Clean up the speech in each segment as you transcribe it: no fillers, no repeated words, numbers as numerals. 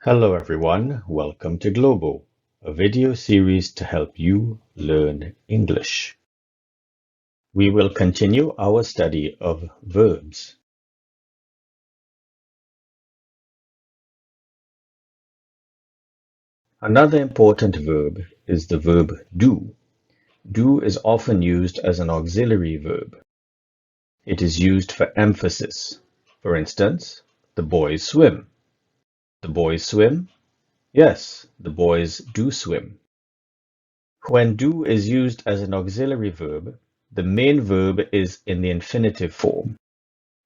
Hello everyone, welcome to GLOBO, a video series to help you learn English. We will continue our study of verbs. Another important verb is the verb do. Do is often used as an auxiliary verb. It is used for emphasis. For instance, the boys swim. The boys swim? Yes, the boys do swim. When do is used as an auxiliary verb, the main verb is in the infinitive form.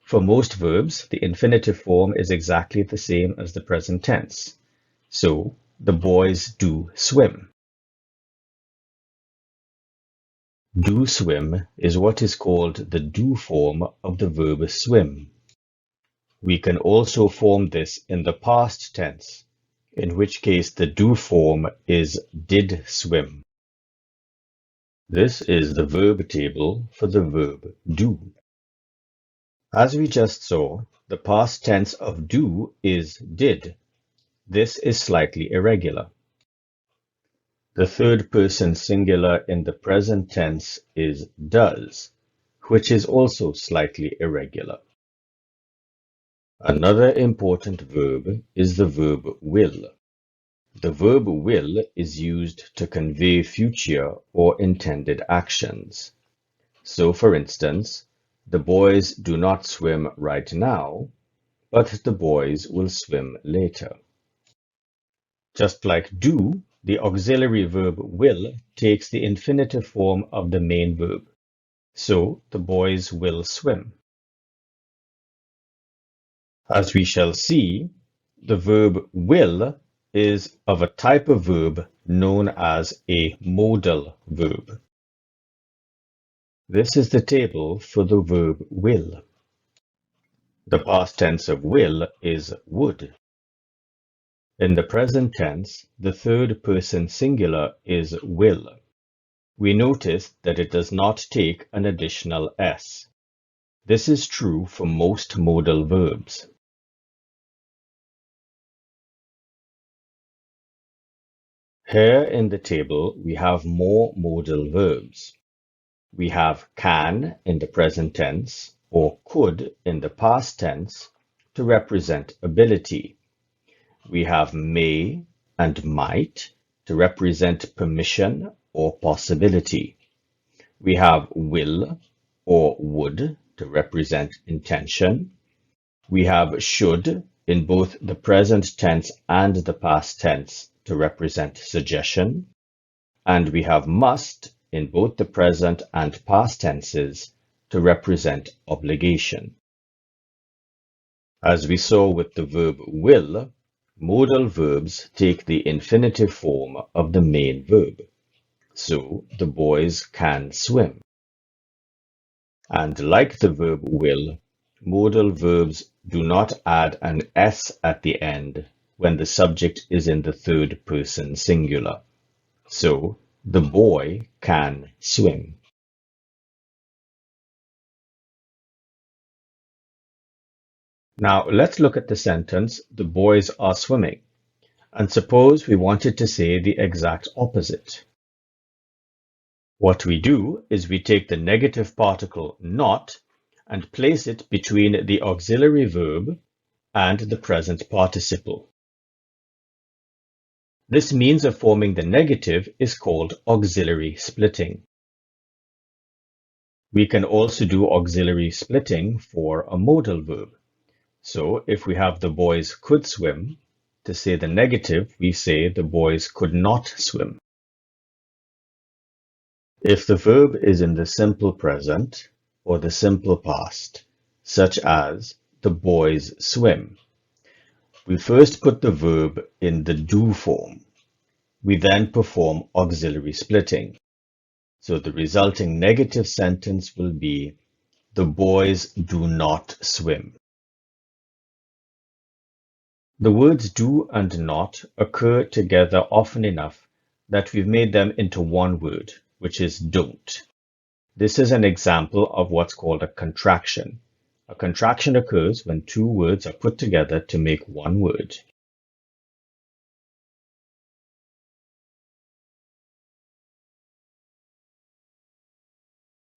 For most verbs, the infinitive form is exactly the same as the present tense. So, the boys do swim. Do swim is what is called the do form of the verb swim. We can also form this in the past tense, in which case the do form is did swim. This is the verb table for the verb do. As we just saw, the past tense of do is did. This is slightly irregular. The third person singular in the present tense is does, which is also slightly irregular. Another important verb is the verb will. The verb will is used to convey future or intended actions. So, for instance, the boys do not swim right now, but the boys will swim later. Just like do, the auxiliary verb will takes the infinitive form of the main verb. So, the boys will swim. As we shall see, the verb will is of a type of verb known as a modal verb. This is the table for the verb will. The past tense of will is would. In the present tense, the third person singular is will. We notice that it does not take an additional s. This is true for most modal verbs. Here in the table, we have more modal verbs. We have can in the present tense or could in the past tense to represent ability. We have may and might to represent permission or possibility. We have will or would to represent intention. We have should in both the present tense and the past tense to represent suggestion, and we have must in both the present and past tenses to represent obligation. As we saw with the verb will, modal verbs take the infinitive form of the main verb. So, the boys can swim. And like the verb will, modal verbs do not add an s at the end when the subject is in the third person singular. So, the boy can swim. Now, let's look at the sentence, the boys are swimming. And suppose we wanted to say the exact opposite. What we do is we take the negative particle not and place it between the auxiliary verb and the present participle. This means of forming the negative is called auxiliary splitting. We can also do auxiliary splitting for a modal verb. So if we have the boys could swim, to say the negative, we say the boys could not swim. If the verb is in the simple present or the simple past, such as the boys swim, we first put the verb in the do form. We then perform auxiliary splitting. So the resulting negative sentence will be, the boys do not swim. The words do and not occur together often enough that we've made them into one word, which is don't. This is an example of what's called a contraction. A contraction occurs when two words are put together to make one word.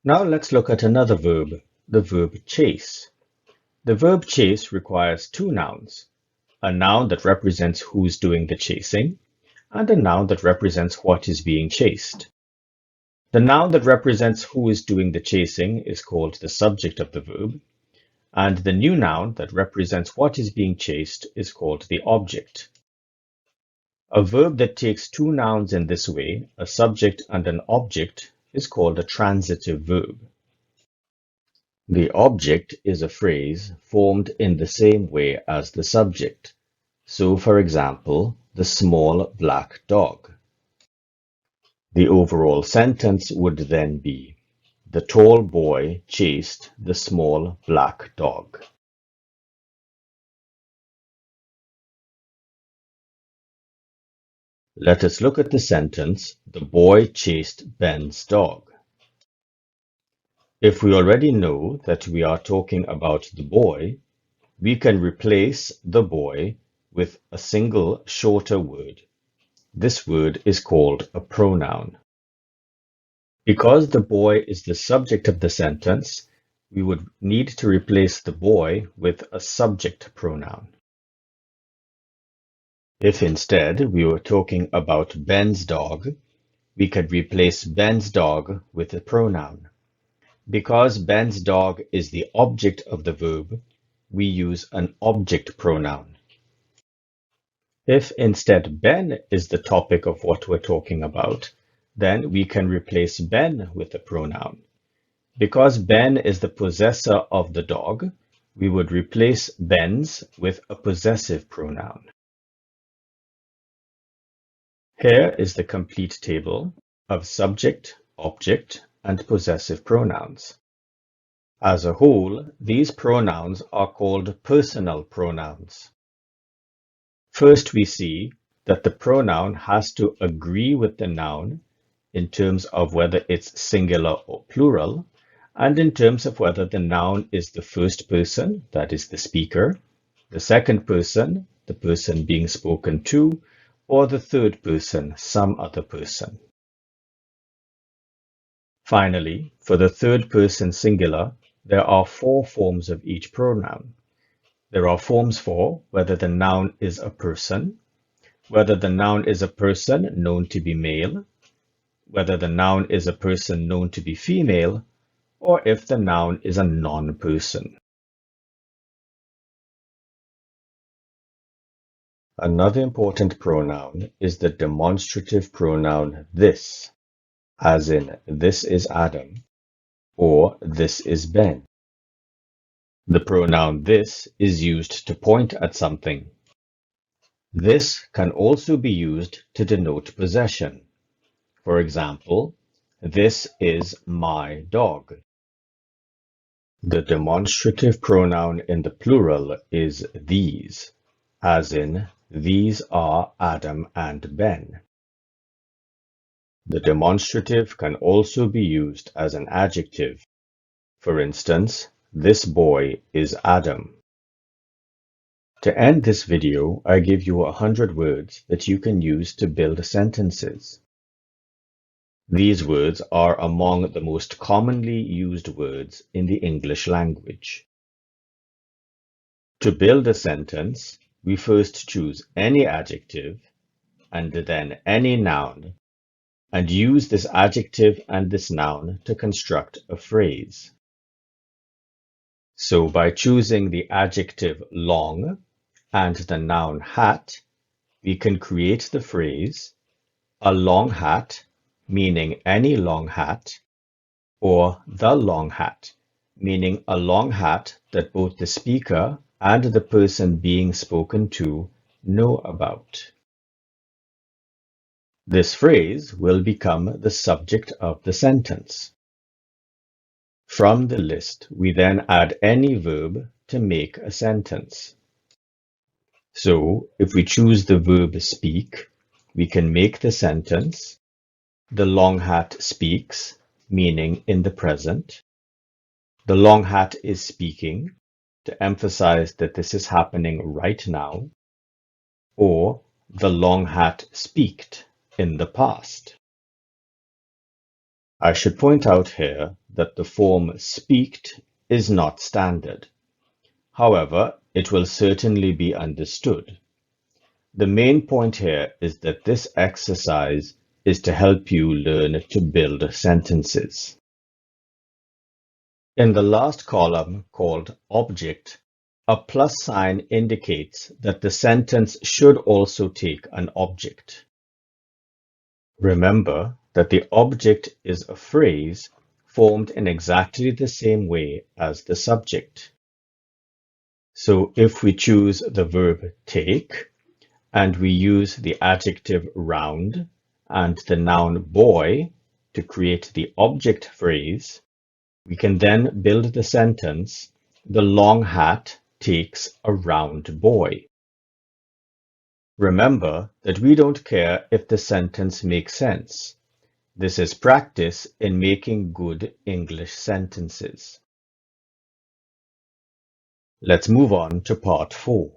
Now let's look at another verb, the verb chase. The verb chase requires two nouns, a noun that represents who's doing the chasing, and a noun that represents what is being chased. The noun that represents who is doing the chasing is called the subject of the verb, and the new noun that represents what is being chased is called the object. A verb that takes two nouns in this way, a subject and an object, is called a transitive verb. The object is a phrase formed in the same way as the subject. So, for example, the small black dog. The overall sentence would then be, the tall boy chased the small black dog. Let us look at the sentence, the boy chased Ben's dog. If we already know that we are talking about the boy, we can replace the boy with a single shorter word. This word is called a pronoun. Because the boy is the subject of the sentence, we would need to replace the boy with a subject pronoun. If instead we were talking about Ben's dog, we could replace Ben's dog with a pronoun. Because Ben's dog is the object of the verb, we use an object pronoun. If instead Ben is the topic of what we're talking about, then we can replace Ben with a pronoun. Because Ben is the possessor of the dog, we would replace Ben's with a possessive pronoun. Here is the complete table of subject, object, and possessive pronouns. As a whole, these pronouns are called personal pronouns. First, we see that the pronoun has to agree with the noun in terms of whether it's singular or plural, and in terms of whether the noun is the first person, that is the speaker, the second person, the person being spoken to, or the third person, some other person. Finally, for the third person singular, there are four forms of each pronoun. There are forms for whether the noun is a person, whether the noun is a person known to be male, whether the noun is a person known to be female, or if the noun is a non-person. Another important pronoun is the demonstrative pronoun this, as in this is Adam, or this is Ben. The pronoun this is used to point at something. This can also be used to denote possession. For example, this is my dog. The demonstrative pronoun in the plural is these, as in these are Adam and Ben. The demonstrative can also be used as an adjective. For instance, this boy is Adam. To end this video, I give you 100 words that you can use to build sentences. These words are among the most commonly used words in the English language. To build a sentence, we first choose any adjective and then any noun, and use this adjective and this noun to construct a phrase. So by choosing the adjective long and the noun hat, we can create the phrase, a long hat, meaning any long hat, or the long hat, meaning a long hat that both the speaker and the person being spoken to know about. This phrase will become the subject of the sentence. From the list, we then add any verb to make a sentence. So, if we choose the verb speak, we can make the sentence, the long hat speaks, meaning in the present. The long hat is speaking, to emphasize that this is happening right now. Or, the long hat speaked in the past. I should point out here that the form speaked is not standard. However, it will certainly be understood. The main point here is that this exercise is to help you learn to build sentences. In the last column called Object, a plus sign indicates that the sentence should also take an object. Remember that the object is a phrase formed in exactly the same way as the subject. So if we choose the verb take, and we use the adjective round and the noun boy to create the object phrase, we can then build the sentence, the long hat takes a round boy. Remember that we don't care if the sentence makes sense. This is practice in making good English sentences. Let's move on to part 4.